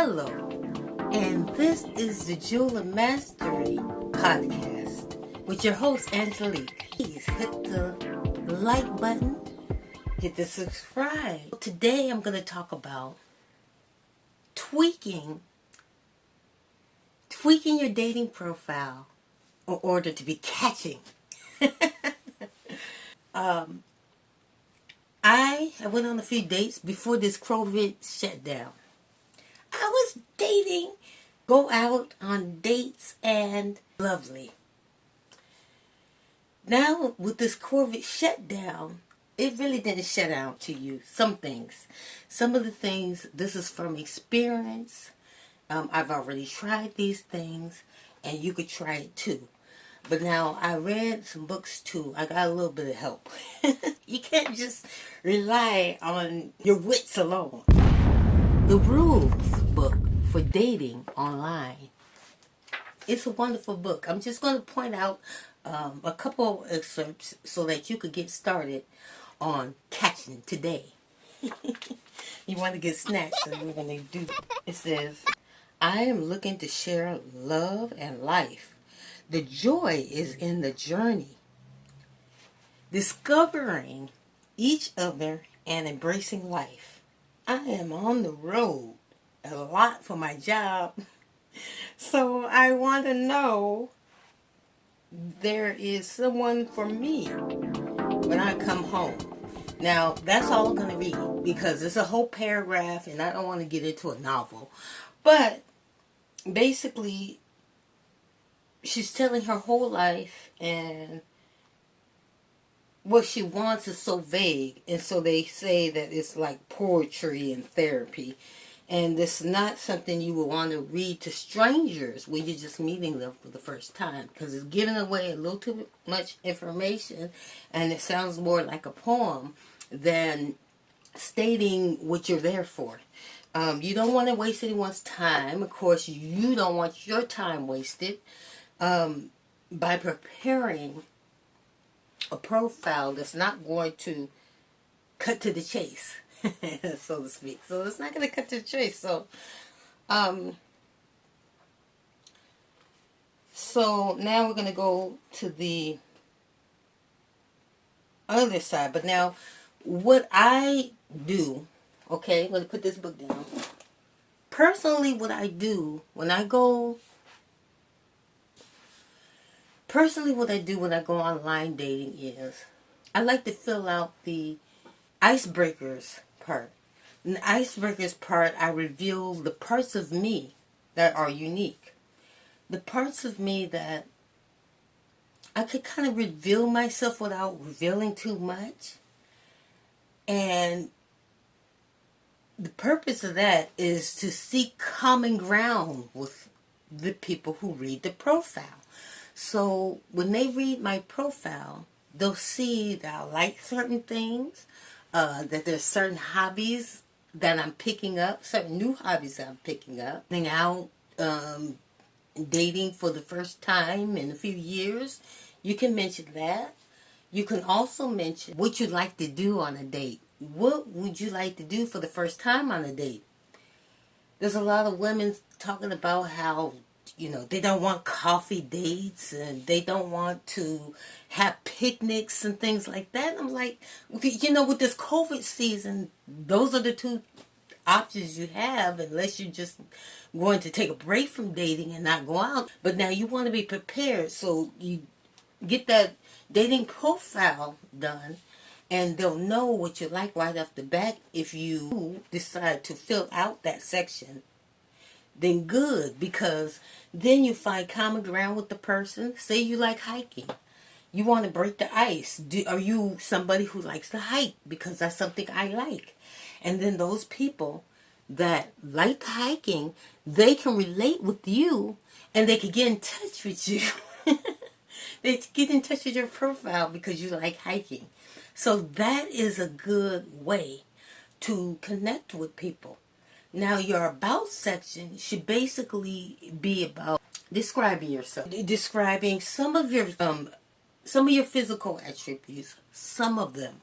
Hello, and this is the Jewel of Mastery podcast with your host, Angelique. Please hit the like button, hit the subscribe. Today I'm going to talk about tweaking your dating profile in order to be catching. I went on a few dates before this COVID shut down. I was dating, go out on dates, and lovely. Now, with this COVID shutdown, it really didn't shut down to you. Some things. Some of the things, this is from experience. I've already tried these things, and you could try it too. But now, I read some books too. I got a little bit of help. You can't just rely on your wits alone. The Rules book for dating online. It's a wonderful book. I'm just going to point out a couple of excerpts so that you could get started on catching today. You want to get snatched, so we're going to do. It says, I am looking to share love and life. The joy is in the journey. Discovering each other and embracing life. I am on the road a lot for my job. So I want to know there is someone for me when I come home. Now, that's all I'm going to read because it's a whole paragraph and I don't want to get into a novel. But basically, she's telling her whole life, and what she wants is so vague. And so they say that it's like poetry and therapy. And it's not something you would want to read to strangers when you're just meeting them for the first time. Because it's giving away a little too much information. And it sounds more like a poem than stating what you're there for. You don't want to waste anyone's time. Of course, you don't want your time wasted by preparing a profile that's not going to cut to the chase, so to speak. So it's not going to cut to the chase. So now we're going to go to the other side. But now, what I do, okay, I'm going to put this book down. Personally, what I do when I go online dating is I like to fill out the icebreakers part. In the icebreakers part, I reveal the parts of me that are unique. The parts of me that I could kind of reveal myself without revealing too much. And the purpose of that is to seek common ground with the people who read the profile. So when they read my profile, they'll see that I like certain things, that there's certain hobbies that I'm picking up, certain new hobbies that I'm picking up. Hang out, dating for the first time in a few years, you can mention that. You can also mention what you'd like to do on a date. What would you like to do for the first time on a date? There's a lot of women talking about how, they don't want coffee dates and they don't want to have picnics and things like that. I'm like, with this COVID season, those are the two options you have unless you're just going to take a break from dating and not go out. But now you want to be prepared, so you get that dating profile done and they'll know what you like right off the bat. If you decide to fill out that section, then good, because then you find common ground with the person. Say you like hiking. You want to break the ice. Are you somebody who likes to hike? Because that's something I like. And then those people that like hiking, they can relate with you and they can get in touch with you. They get in touch with your profile because you like hiking. So that is a good way to connect with people. Now, your about section should basically be about describing yourself, describing some of your physical attributes, some of them.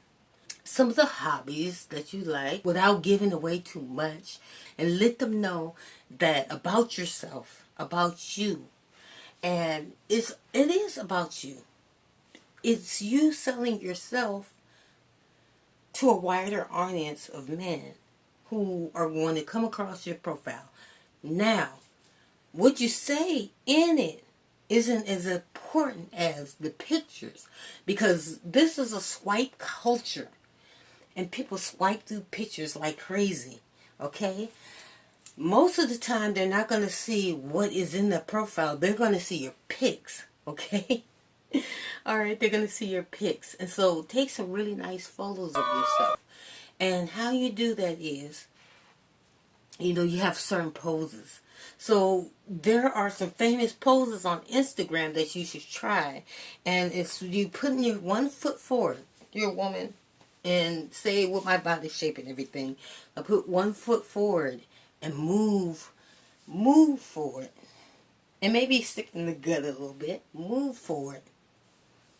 some of the hobbies that you like without giving away too much, and let them know that about yourself, about you. And it is about you. It's you selling yourself to a wider audience of men who are going to come across your profile. Now, what you say in it isn't as important as the pictures, because this is a swipe culture and people swipe through pictures like crazy. Okay? Most of the time they're not going to see what is in the profile. They're going to see your pics. Okay? Alright, they're going to see your pics. And so take some really nice photos of yourself. And how you do that is, you have certain poses. So there are some famous poses on Instagram that you should try. And it's you putting your one foot forward. You're a woman. And say with my body shape and everything, I put one foot forward and move forward. And maybe stick in the gut a little bit. Move forward.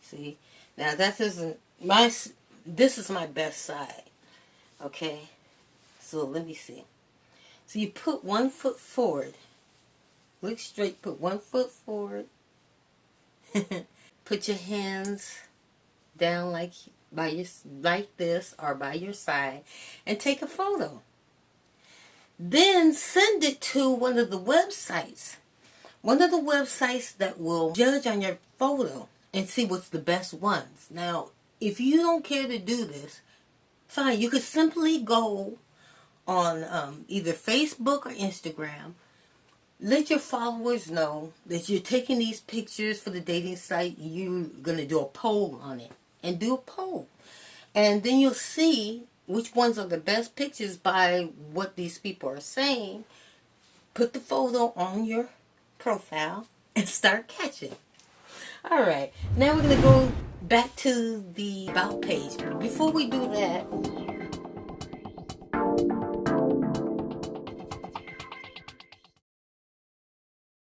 See? Now this is my best side. Okay? So let me see. So you put one foot forward. Look straight, put one foot forward. Put your hands down like this or by your side and take a photo. Then send it to one of the websites. One of the websites that will judge on your photo and see what's the best ones. Now, if you don't care to do this, fine. You could simply go on either Facebook or Instagram. Let your followers know that you're taking these pictures for the dating site. You're going to do a poll on it. And do a poll. And then you'll see which ones are the best pictures by what these people are saying. Put the photo on your profile and start catching. Alright, now we're going to go back to the About page. Before we do that,